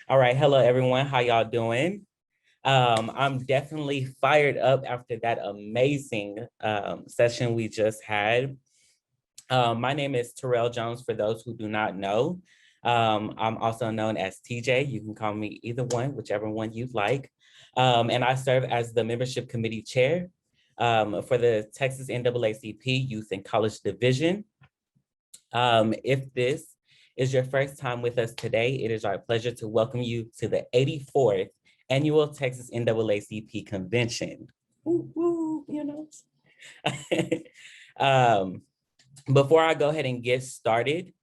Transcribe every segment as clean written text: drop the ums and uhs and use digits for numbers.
All right, hello everyone. How y'all doing? I'm definitely fired up after that amazing session we just had. My name is Terrell Jones, for those who do not know. I'm also known as TJ. You can call me either one, whichever one you'd like. And I serve as the membership committee chair for the Texas NAACP Youth and College Division. If this is your first time with us today, it is our pleasure to welcome you to the 84th Annual Texas NAACP Convention. Woo, woo, you know. um, Before I go ahead and get started,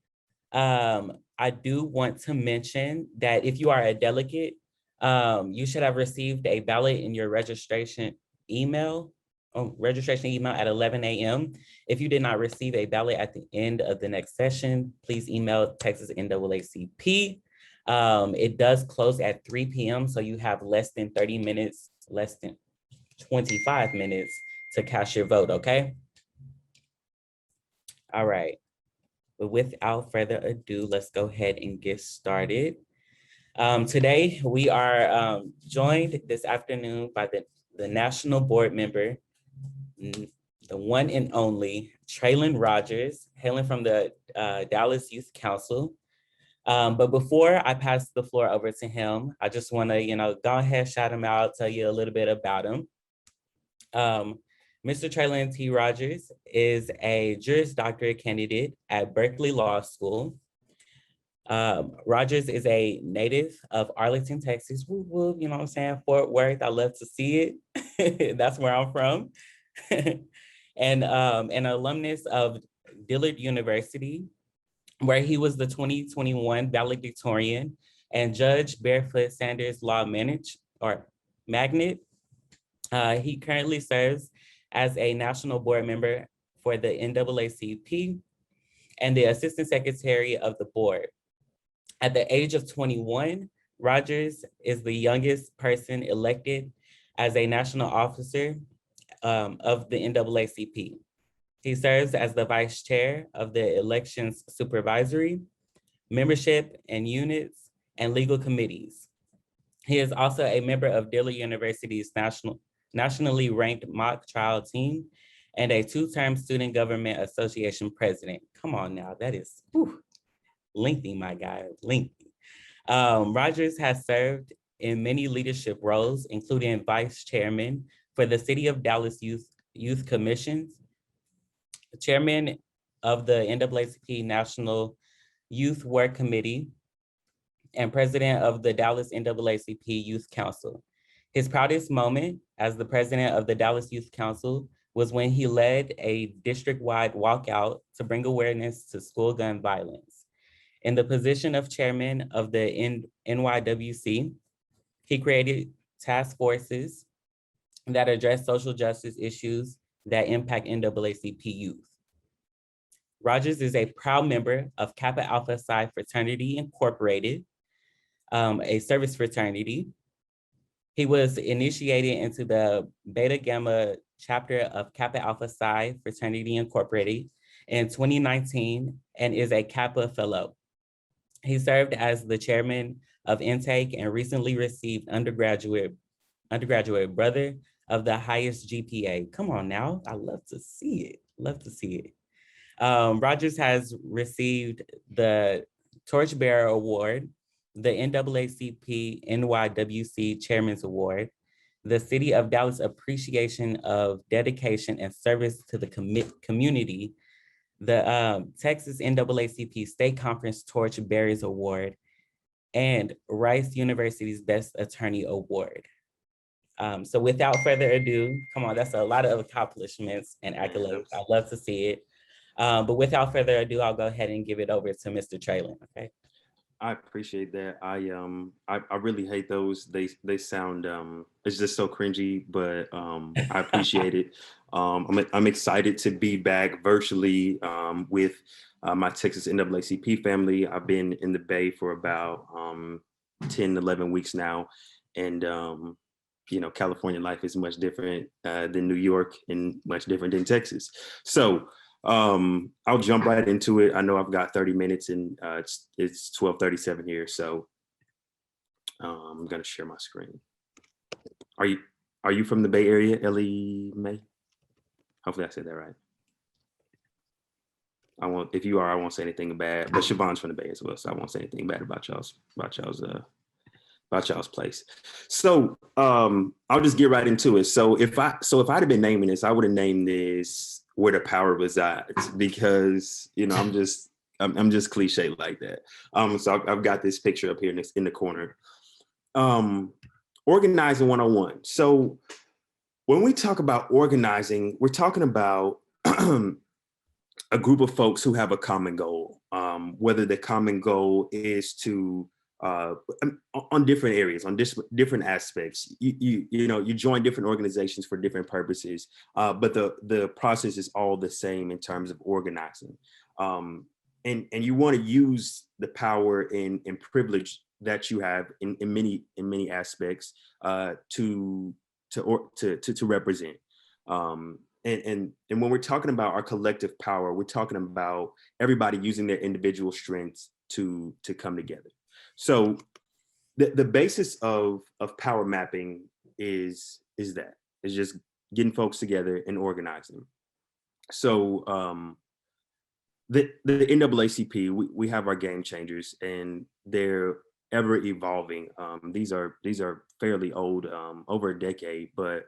I do want to mention that if you are a delegate, you should have received a ballot in your registration email at 11 a.m. If you did not receive a ballot at the end of the next session, please email Texas NAACP. It does close at 3 p.m., so you have less than 30 minutes, less than 25 minutes to cast your vote, okay? All right. But without further ado, let's go ahead and get started. Today, we are joined this afternoon by the National Board Member, the one and only Traylon Rogers, hailing from the Dallas Youth Council. But before I pass the floor over to him, I just want to, go ahead, shout him out, tell you a little bit about him. Mr. Traylon T. Rogers is a Juris Doctorate candidate at Berkeley Law School. Rogers is a native of Arlington, Texas. Woo woo, you know what I'm saying? Fort Worth, I love to see it. That's where I'm from. And an alumnus of Dillard University, where he was the 2021 valedictorian and Judge Barefoot Sanders Law Magnet. He currently serves as a national board member for the NAACP and the assistant secretary of the board. At the age of 21, Rogers is the youngest person elected as a national officer of the NAACP. He serves as the vice chair of the elections supervisory, membership and units, and legal committees. He is also a member of Dillard University's nationally ranked mock trial team and a two-term Student Government Association president. Come on now, that is lengthy, my guy, lengthy. Rogers has served in many leadership roles, including vice chairman for the City of Dallas Youth Commissions, chairman of the NAACP National Youth Work Committee, and president of the Dallas NAACP Youth Council. His proudest moment as the president of the Dallas Youth Council was when he led a district-wide walkout to bring awareness to school gun violence. In the position of chairman of the NYWC, he created task forces that address social justice issues that impact NAACP youth. Rogers is a proud member of Kappa Alpha Psi Fraternity Incorporated, a service fraternity. He was initiated into the Beta Gamma chapter of Kappa Alpha Psi Fraternity Incorporated in 2019 and is a Kappa Fellow. He served as the chairman of intake and recently received undergraduate brother of the highest GPA. Come on now, I love to see it, love to see it. Rogers has received the Torchbearer Award, the NAACP NYWC Chairman's Award, the City of Dallas Appreciation of Dedication and Service to the Community, the Texas NAACP State Conference Torchbearers Award, and Rice University's Best Attorney Award. So without further ado, come on, that's a lot of accomplishments and accolades. I'd love to see it. But without further ado, I'll go ahead and give it over to Mr. Traylon, okay? I appreciate that. I really hate those. They sound it's just so cringy, but I appreciate it. I'm excited to be back virtually with my Texas NAACP family. I've been in the Bay for about 10, 11 weeks now, and California life is much different than New York and much different than Texas. So I'll jump right into it. I know I've got 30 minutes and it's 12:37 here. So I'm gonna share my screen. Are you from the Bay Area, Ellie Mae? Hopefully I said that right. If you are, I won't say anything bad. But Siobhan's from the Bay as well, so I won't say anything bad about y'all's place. So I'll just get right into it. So if I'd have been naming this, I would have named this "Where the Power Resides," because I'm just cliche like that. So I've got this picture up here in the corner. Organizing 101. So when we talk about organizing, we're talking about a group of folks who have a common goal, whether the common goal is to on different areas, on different aspects. You join different organizations for different purposes, but the process is all the same in terms of organizing. And you want to use the power and privilege that you have in many aspects to represent. And when we're talking about our collective power, we're talking about everybody using their individual strengths to come together. So the basis of power mapping is just getting folks together and organizing. So the NAACP, we have our game changers, and they're ever evolving. These are fairly old, over a decade, but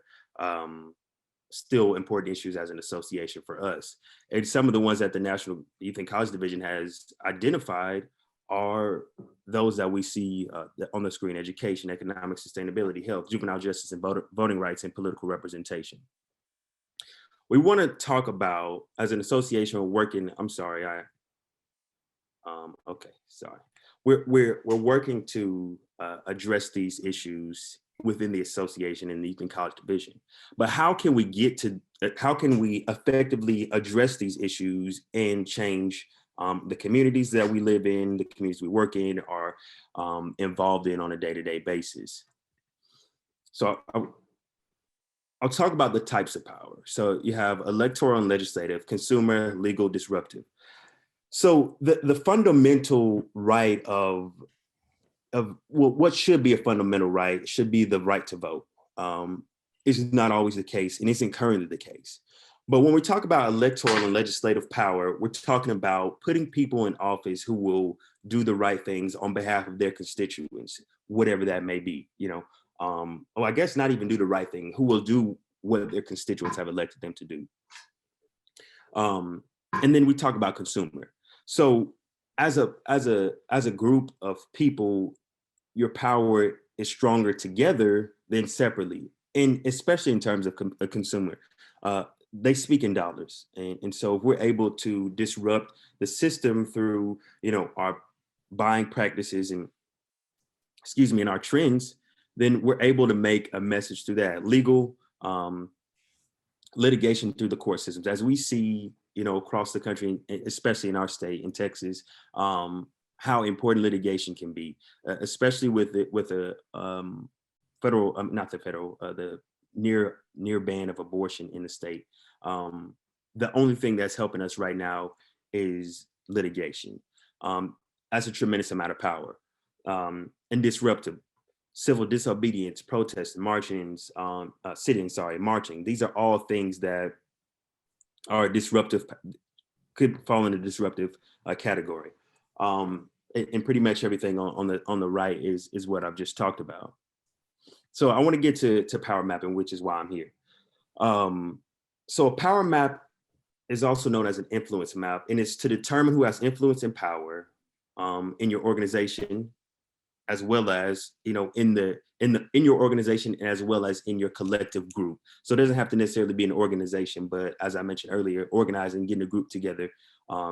still important issues as an association for us. And some of the ones that the National Youth and College Division has identified are those that we see on the screen: education, economic sustainability, health, juvenile justice, and voting rights, and political representation. We want to talk about, as an association, working. I'm sorry, okay, sorry. We're working to address these issues within the association and the Youth and College Division. But how can we effectively address these issues and change the communities that we live in, the communities we work in, are involved in on a day-to-day basis? So I'll talk about the types of power. So you have electoral and legislative, consumer, legal, disruptive. So the fundamental right of what should be a fundamental right should be the right to vote. Is not always the case, and isn't currently the case. But when we talk about electoral and legislative power, we're talking about putting people in office who will do the right things on behalf of their constituents, whatever that may be. I guess not even do the right thing, who will do what their constituents have elected them to do. And then we talk about consumer. So as a group of people, your power is stronger together than separately, and especially in terms of a consumer. They speak in dollars, and so if we're able to disrupt the system through our buying practices and and our trends, then we're able to make a message through that. Legal, litigation through the court systems, as we see across the country, especially in our state, in Texas, how important litigation can be, especially with the federal, not the federal, the near ban of abortion in the state. The only thing that's helping us right now is litigation. That's a tremendous amount of power. And disruptive, civil disobedience, protests, marchings, marching. These are all things that are disruptive, could fall in the disruptive category. And pretty much everything on the right is what I've just talked about. So I want to get to power mapping, which is why I'm here. So a power map is also known as an influence map, and it's to determine who has influence and power in your organization, as well as in your organization, as well as in your collective group. So it doesn't have to necessarily be an organization, but as I mentioned earlier, organizing, getting a group together.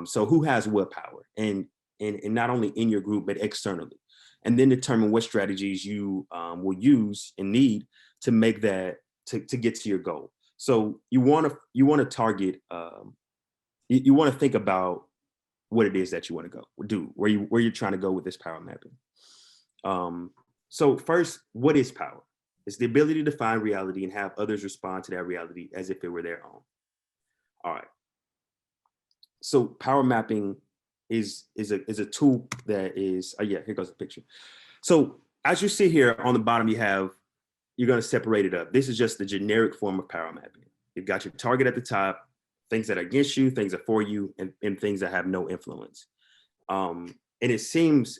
So who has what power, and not only in your group but externally, and then determine what strategies you will use and need to make that to get to your goal. So you want to target. You want to think about what it is that you want to do, where you're trying to go with this power mapping. So first, what is power? It's the ability to define reality and have others respond to that reality as if it were their own. All right. So power mapping is a tool that is, here goes the picture. So as you see here on the bottom, you're going to separate it up. This is just the generic form of power mapping. You've got your target at the top, things that are against you, things that are for you, and things that have no influence. And it seems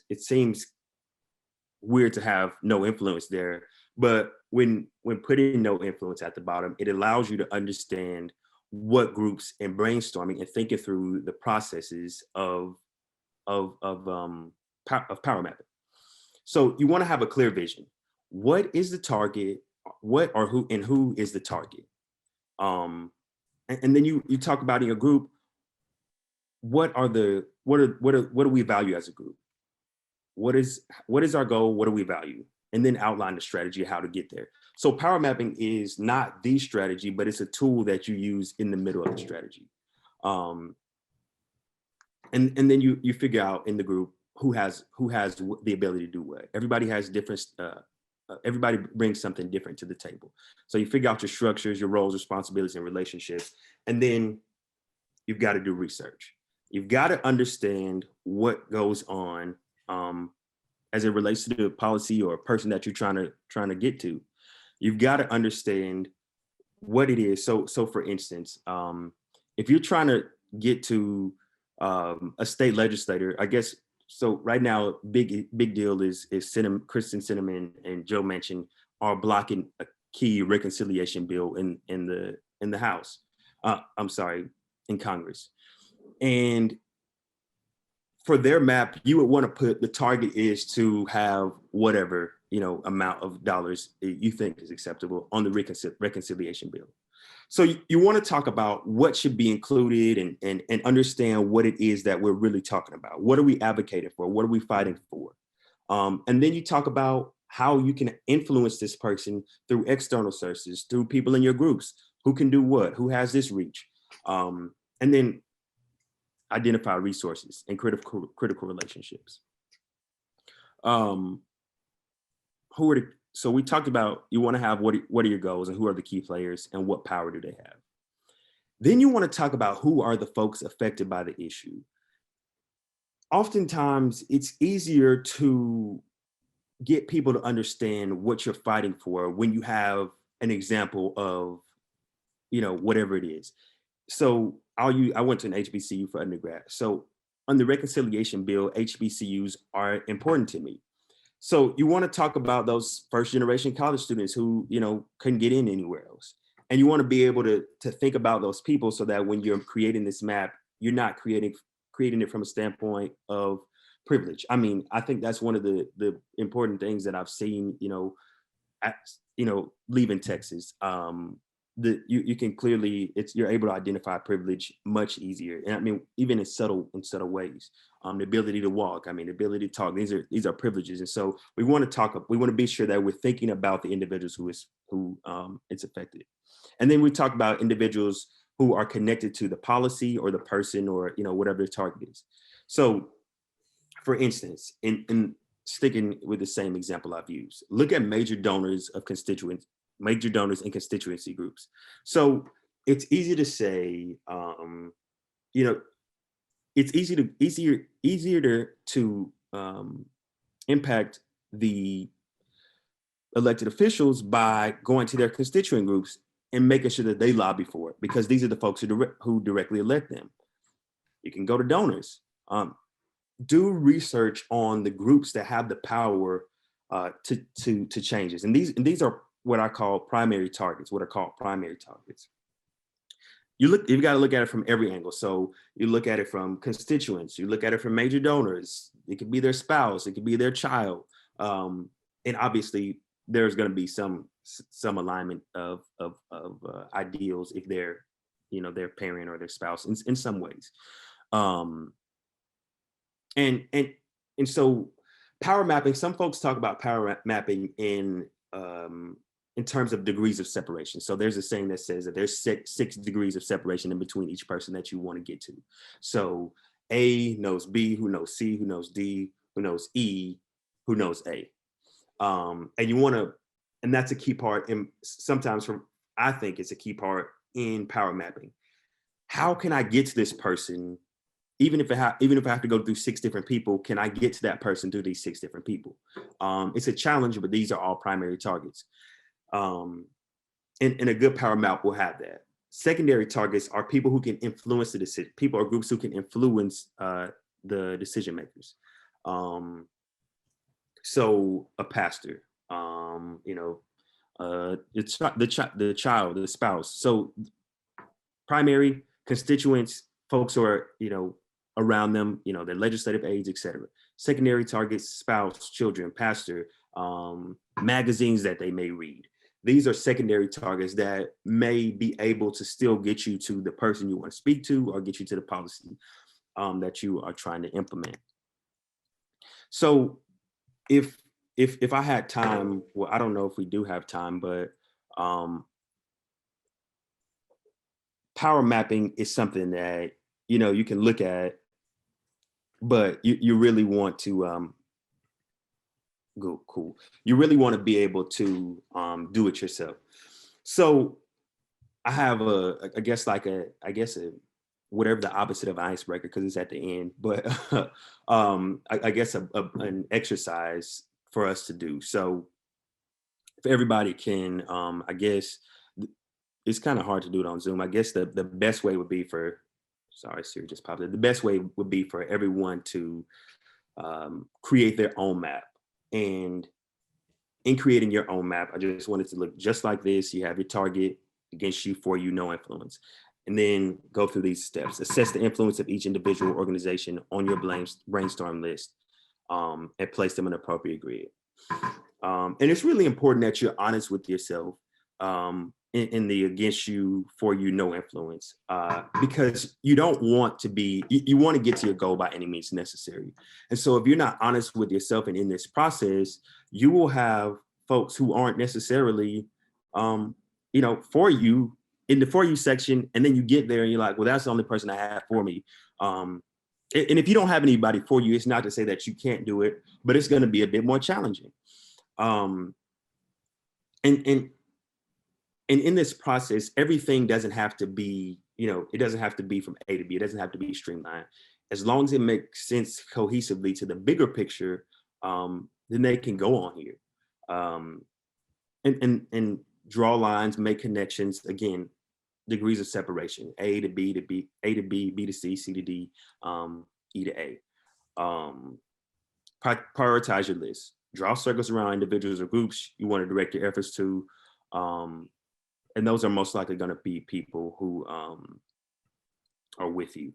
weird to have no influence there, but when putting no influence at the bottom, it allows you to understand what groups and brainstorming and thinking through the processes of power mapping. So you want to have a clear vision. What is the target? What or who is the target? And then you talk about in your group, what do we value as a group? What is our goal? What do we value? And then outline the strategy, how to get there. So power mapping is not the strategy, but it's a tool that you use in the middle of the strategy. And then you figure out in the group who has the ability to do what. Everybody has different, everybody brings something different to the table. So you figure out your structures, your roles, responsibilities, and relationships, and then you've got to do research. You've got to understand what goes on as it relates to the policy or a person that you're trying to get to. You've got to understand what it is. So for instance, if you're trying to get to a state legislator, I guess. So right now, big deal is Kristen Sinema and Joe Manchin are blocking a key reconciliation bill in the House. I'm sorry, in Congress. And for their map, you would want to put the target is to have whatever amount of dollars you think is acceptable on the reconciliation bill. So you want to talk about what should be included and understand what it is that we're really talking about. What are we advocating for? What are we fighting for? And then you talk about how you can influence this person through external sources, through people in your groups, who can do what, who has this reach. And then identify resources and critical relationships. So we talked about you want to have what are your goals and who are the key players and what power do they have. Then you want to talk about who are the folks affected by the issue. Oftentimes, it's easier to get people to understand what you're fighting for when you have an example of, whatever it is. So I went to an HBCU for undergrad. So on the reconciliation bill, HBCUs are important to me. So you want to talk about those first generation college students who, couldn't get in anywhere else. And you want to be able to think about those people so that when you're creating this map, you're not creating it from a standpoint of privilege. I mean, I think that's one of the important things that I've seen, leaving Texas. You can clearly, you're able to identify privilege much easier. And I mean, even in subtle ways, the ability to walk, the ability to talk, these are privileges. And so we want to be sure that we're thinking about the individuals who it's affected. And then we talk about individuals who are connected to the policy or the person or, whatever the target is. So for instance, in sticking with the same example I've used, look at major donors and constituency groups. So it's easy to say, it's easier to impact the elected officials by going to their constituent groups and making sure that they lobby for it, because these are the folks who directly elect them. You can go to donors. Do research on the groups that have the power to changes, and these are what I call primary targets. You've got to look at it from every angle. So you look at it from constituents, you look at it from major donors. It could be their spouse, it could be their child, and obviously there's going to be some alignment of ideals if they're their parent or their spouse in some ways. And so power mapping, some folks talk about power mapping in terms of degrees of separation. So there's a saying that says that there's six degrees of separation in between each person that you want to get to. So A knows B, who knows C, who knows D, who knows E, who knows A. And that's a key part. And sometimes I think it's a key part in power mapping. How can I get to this person even if I have to go through 6 different people, can I get to that person through these 6 different people? It's a challenge, but these are all primary targets. And a good power map will have that. Secondary targets are people who can influence the decision, people or groups who can influence the decision makers. So a pastor, the child, the spouse. So primary constituents, folks who are, around them, their legislative aides, etc. Secondary targets, spouse, children, pastor, magazines that they may read. These are secondary targets that may be able to still get you to the person you want to speak to or get you to the policy that you are trying to implement. So if I had time, well, I don't know if we do have time, but power mapping is something that, you can look at, but you really want to go cool. You really want to be able to do it yourself. So I have I guess whatever the opposite of icebreaker, because it's at the end, but I guess an exercise for us to do. So if everybody can, I guess it's kind of hard to do it on Zoom. I guess the best way would be for, sorry, Siri just popped in. The best way would be for everyone to create their own map. And in creating your own map, I just wanted to look just like this. You have your target, against you, for you, no influence. And then go through these steps. Assess the influence of each individual organization on your brainstorm list, and place them in appropriate grid. And it's really important that you're honest with yourself in the against you, for you, no influence, because you don't want to be, you want to get to your goal by any means necessary. And so if you're not honest with yourself and in this process, you will have folks who aren't necessarily, for you in the for you section. And then you get there and you're like, well, that's the only person I have for me. And if you don't have anybody for you, it's not to say that you can't do it, but it's going to be a bit more challenging. And in this process, everything doesn't have to be, it doesn't have to be from A to B. It doesn't have to be streamlined. As long as it makes sense cohesively to the bigger picture, then they can go on here. And draw lines, make connections. Again, degrees of separation: A to B to B, A to B, B to C, C to D, E to A. Prioritize your list. Draw circles around individuals or groups you want to direct your efforts to. And those are most likely going to be people who are with you.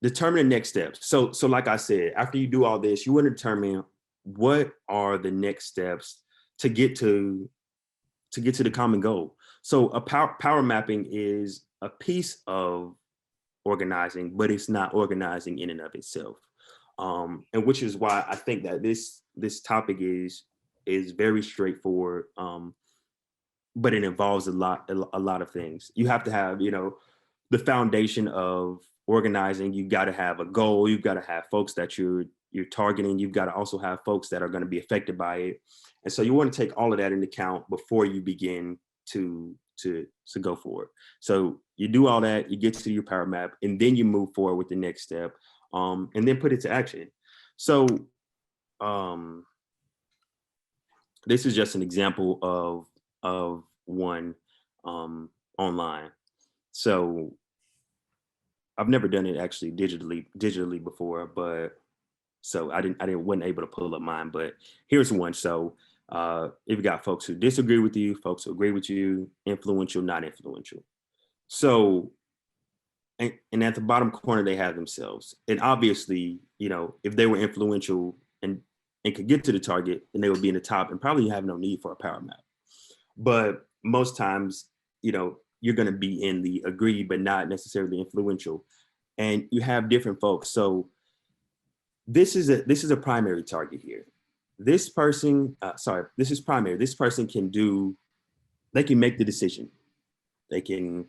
Determine the next steps. So like I said, after you do all this, you want to determine what are the next steps to get to the common goal. So a power mapping is a piece of organizing, but it's not organizing in and of itself. And which is why I think that this topic is very straightforward. But it involves a lot of things. You have to have, the foundation of organizing. You've got to have a goal. You've got to have folks that you're targeting. You've got to also have folks that are going to be affected by it. And so you want to take all of that into account before you begin to go forward. So you do all that, you get to your power map, and then you move forward with the next step, and then put it to action. So this is just an example of one online. So I've never done it actually digitally before, but so I wasn't able to pull up mine, but here's one. So if you got folks who disagree with you, folks who agree with you, influential, not influential. So, and at the bottom corner, they have themselves. And obviously, if they were influential and could get to the target, then they would be in the top and probably have no need for a power map. But most times, you're going to be in the agree, but not necessarily influential. And you have different folks. So this is a primary target here. This person, this is primary. This person they can make the decision. They can,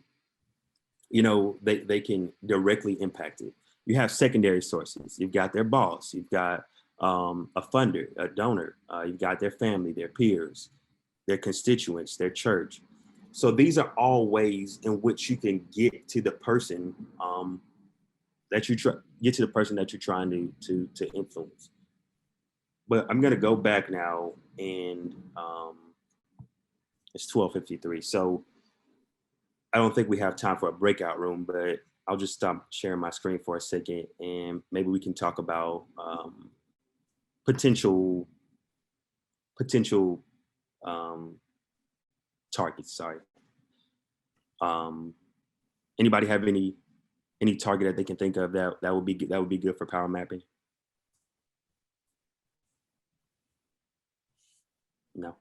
they can directly impact it. You have secondary sources. You've got their boss. You've got a funder, a donor. You've got their family, their peers, their constituents, their church. So these are all ways in which you can get to the person that you try get to the person that you're trying to influence. But I'm gonna go back now, and it's 12:53. So I don't think we have time for a breakout room, but I'll just stop sharing my screen for a second, and maybe we can talk about potential potential um, targets. Sorry. Um, Anybody have any target that they can think of that would be good for power mapping? No.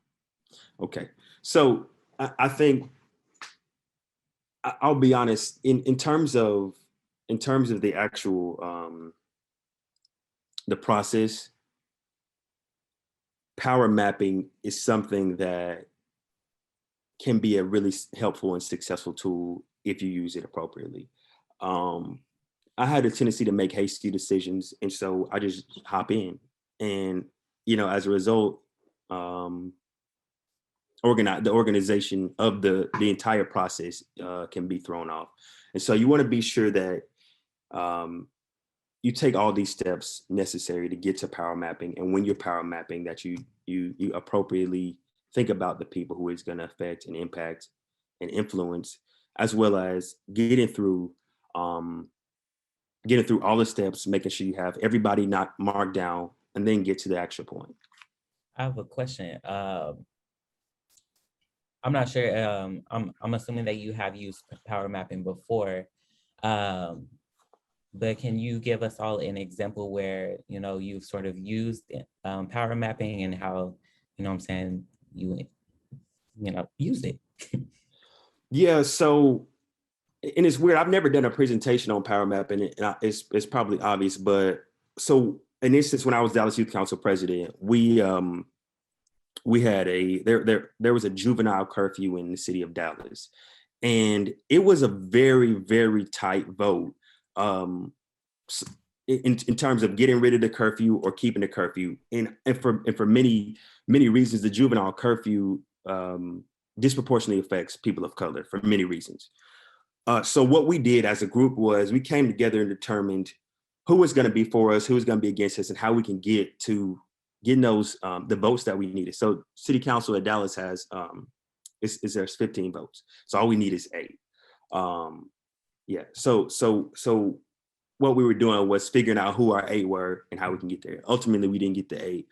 Okay. So I think I'll be honest in terms of the actual the process. Power mapping is something that can be a really helpful and successful tool if you use it appropriately. Um, I had a tendency to make hasty decisions, and so I just hop in, and as a result, um, the organization of the entire process can be thrown off. And so you want to be sure that um, you take all these steps necessary to get to power mapping, and when you're power mapping, that you appropriately think about the people who it's going to affect and impact and influence, as well as um, getting through all the steps, making sure you have everybody not marked down, and then get to the action point. I have a question. I'm not sure. I'm assuming that you have used power mapping before, um, but can you give us all an example where you've sort of used power mapping and how what I'm saying you use it? Yeah, so and it's weird. I've never done a presentation on power mapping, and it's probably obvious, but so an instance when I was Dallas Youth Council president, we had there was a juvenile curfew in the city of Dallas, and it was a very very tight vote um, in terms of getting rid of the curfew or keeping the curfew, and for many reasons, the juvenile curfew disproportionately affects people of color for many reasons. So what we did as a group was we came together and determined who was going to be for us, who was going to be against us, and how we can get to getting those the votes that we needed. So City Council at Dallas has there's 15 votes, so all we need is 8. Yeah. So what we were doing was figuring out who our 8 were and how we can get there. Ultimately, we didn't get the 8,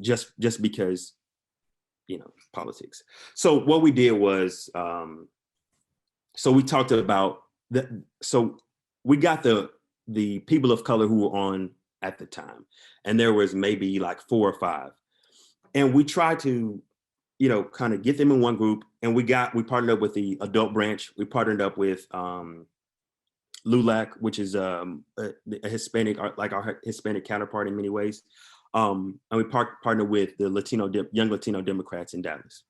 just because politics. So what we did was. So we talked about that. So we got the people of color who were on at the time, and there was maybe like 4 or 5, and we tried to, kind of get them in one group, and we partnered up with the adult branch. We partnered up with LULAC, which is a Hispanic, like our Hispanic counterpart in many ways, and we partnered with the Young Latino Democrats in Dallas,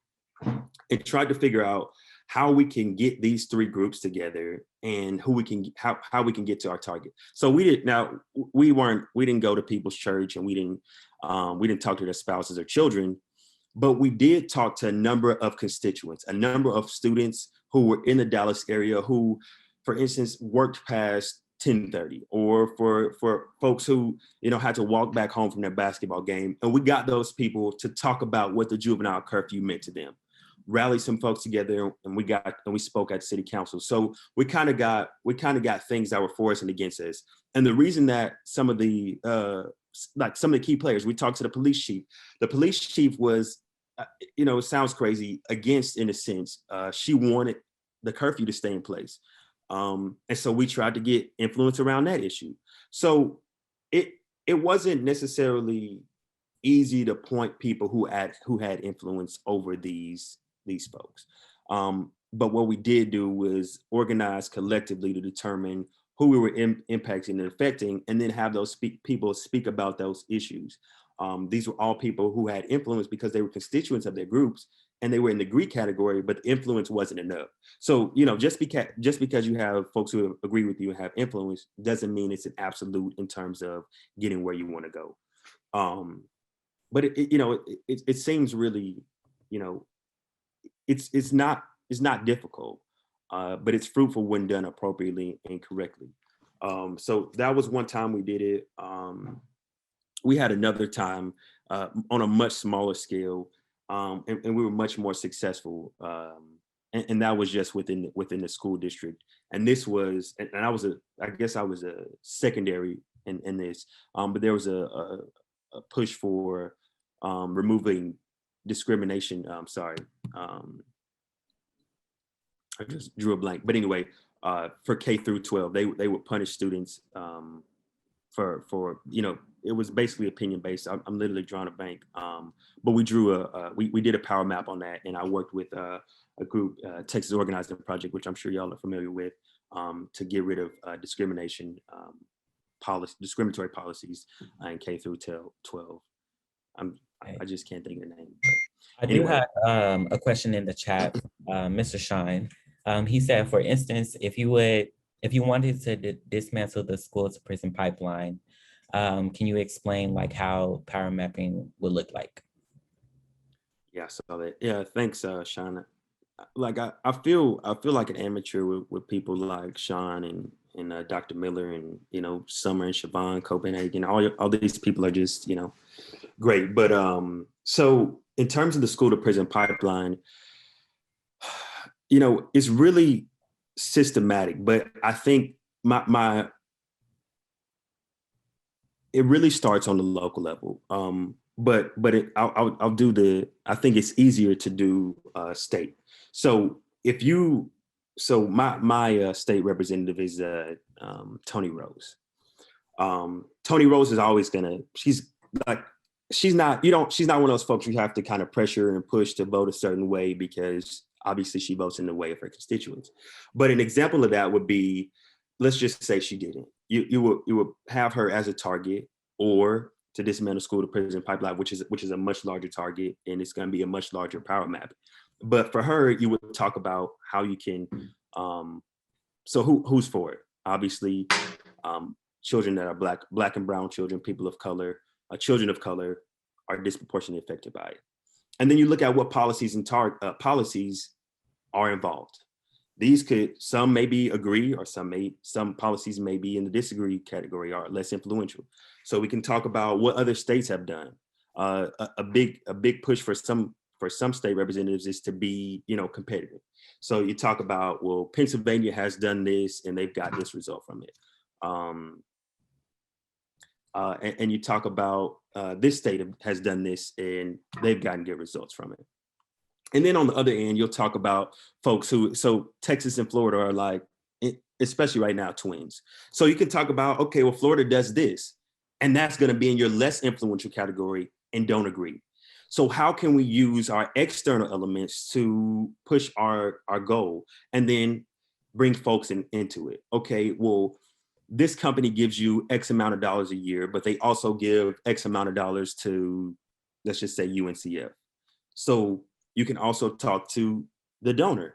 and tried to figure out how we can get these 3 groups together and how we can get to our target. So we didn't go to people's church, and we didn't talk to their spouses or children, but we did talk to a number of constituents, a number of students who were in the Dallas area who, for instance, worked past 10:30, or for folks who had to walk back home from their basketball game, and we got those people to talk about what the juvenile curfew meant to them. Rally some folks together, and we spoke at city council. So we kind of got things that were for us and against us. And the reason that some of the key players, we talked to the police chief. The police chief was, it sounds crazy, against, in a sense. She wanted the curfew to stay in place, and so we tried to get influence around that issue. So it wasn't necessarily easy to point people who had influence over these folks. But what we did do was organize collectively to determine who we were impacting and affecting, and then have those people speak about those issues. These were all people who had influence because they were constituents of their groups, and they were in the Greek category, but the influence wasn't enough. So, just because you have folks who agree with you and have influence doesn't mean it's an absolute in terms of getting where you want to go. But it seems really, it's not difficult, but it's fruitful when done appropriately and correctly. So that was one time we did it. We had another time on a much smaller scale, and we were much more successful. And that was just within the school district. And this was, and I was I guess I was a secondary in this, but there was a push for removing discrimination. Sorry, I just drew a blank. But anyway, for K through 12, they would punish students for it was basically opinion based. I'm literally drawing a blank. But we drew we did a power map on that, and I worked with a group, Texas Organizing Project, which I'm sure y'all are familiar with, to get rid of discrimination discriminatory policies in K through 12. I just can't think of the name. But I do anyway, have a question in the chat, Mr. Shine. He said, for instance, if you wanted to dismantle the school to prison pipeline, can you explain like how power mapping would look like? yeah, so that, yeah, thanks, Shauna. Like I feel like an amateur with people like Sean and Dr. Miller and Summer and Siobhan Copenhagen. All these people are just great. But so in terms of the school to prison pipeline, it's really systematic. But I think my it really starts on the local level. But I'll do I think it's easier to do state. So my state representative is Tony Rose. Tony Rose is always she's not one of those folks you have to kind of pressure and push to vote a certain way, because obviously she votes in the way of her constituents. But an example of that would be, let's just say she didn't. You would have her as a target, or to dismantle school to prison pipeline, which is a much larger target, and it's going to be a much larger power map. But for her, you would talk about how you can. So who's for it? Obviously, children that are black and brown children, people of color, children of color are disproportionately affected by it. And then you look at what policies and policies are involved. Some maybe agree, or some policies may be in the disagree category, or less influential. So we can talk about what other states have done. A big push for some state representatives is to be competitive. So you talk about, well, Pennsylvania has done this and they've got this result from it. And you talk about this state has done this and they've gotten good results from it. And then on the other end, you'll talk about folks so Texas and Florida are like, especially right now, twins. So you can talk about, okay, well, Florida does this, and that's going to be in your less influential category and don't agree. So how can we use our external elements to push our goal and then bring folks into it? Okay, well, this company gives you X amount of dollars a year, but they also give X amount of dollars to, let's just say, UNCF. So you can also talk to the donor.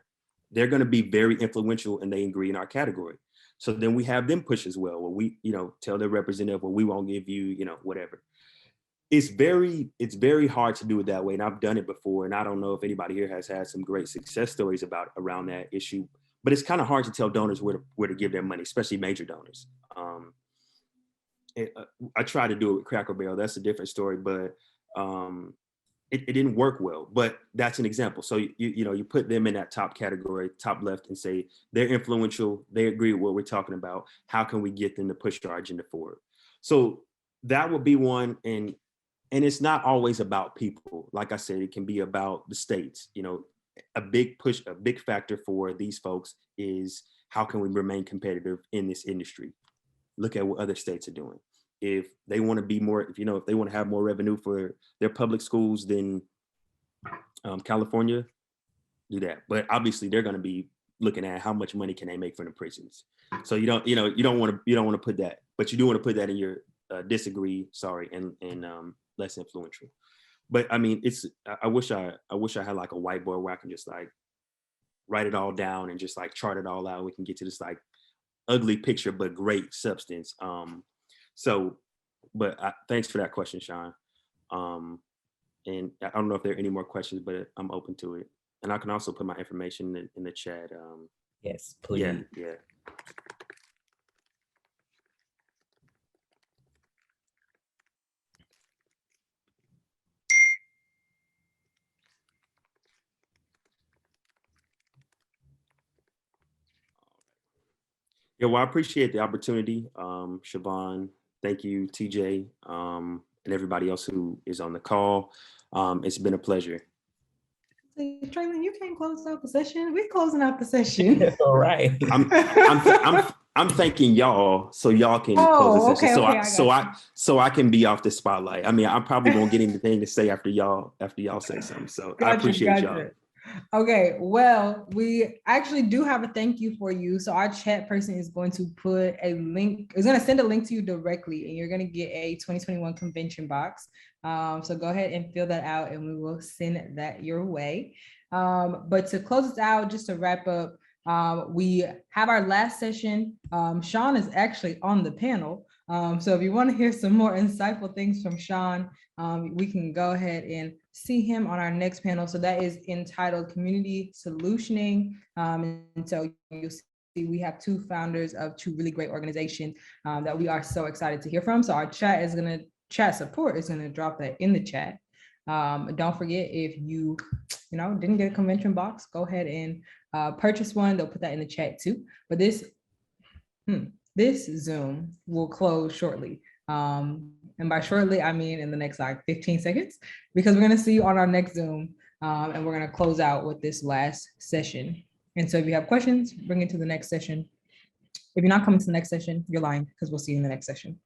They're going to be very influential and they agree in our category. So then we have them push as well. Well, we, tell their representative, well, we won't give you, whatever. It's very hard to do it that way. And I've done it before. And I don't know if anybody here has had some great success stories around that issue, but it's kind of hard to tell donors where to give their money, especially major donors. I tried to do it with Cracker Barrel. That's a different story, but it didn't work well. But that's an example. So you put them in that top category, top left, and say they're influential. They agree with what we're talking about. How can we get them to push our agenda forward? So that would be one. And it's not always about people. Like I said, it can be about the states. A big push, a big factor for these folks is how can we remain competitive in this industry? Look at what other states are doing. If they want to be more, if they want to have more revenue for their public schools than California, do that. But obviously they're going to be looking at how much money can they make from the prisons. So you don't want to put that, but you do want to put that in your disagree, and less influential. But I mean, I wish I had like a whiteboard where I can just like write it all down and just like chart it all out. We can get to this like ugly picture, but great substance. But thanks for that question, Sean. And I don't know if there are any more questions, but I'm open to it. And I can also put my information in the chat. Yes, please. Yeah. Yeah, well, I appreciate the opportunity. Siobhan, thank you, TJ, and everybody else who is on the call. It's been a pleasure. Traylon, you can't close out the session. We're closing out the session. All right. I'm thanking y'all so y'all can close the session. Okay, So okay, so I can be off the spotlight. I mean, I probably won't get anything to say after y'all say something. So I appreciate y'all. Okay, well, we actually do have a thank you for you. So our chat person is going to put a link, is going to send a link to you directly, and you're going to get a 2021 convention box. So go ahead and fill that out and we will send that your way. But to close us out, just to wrap up, we have our last session. Sean is actually on the panel. So if you want to hear some more insightful things from Sean, we can go ahead and see him on our next panel. So that is entitled Community Solutioning. And so you'll see we have two founders of two really great organizations that we are so excited to hear from. So our chat support is gonna drop that in the chat. Don't forget, if you didn't get a convention box, go ahead and purchase one. They'll put that in the chat too. But this Zoom will close shortly. And by shortly, I mean in the next like 15 seconds, because we're gonna see you on our next Zoom, and we're gonna close out with this last session. And so if you have questions, bring it to the next session. If you're not coming to the next session, you're lying, because we'll see you in the next session.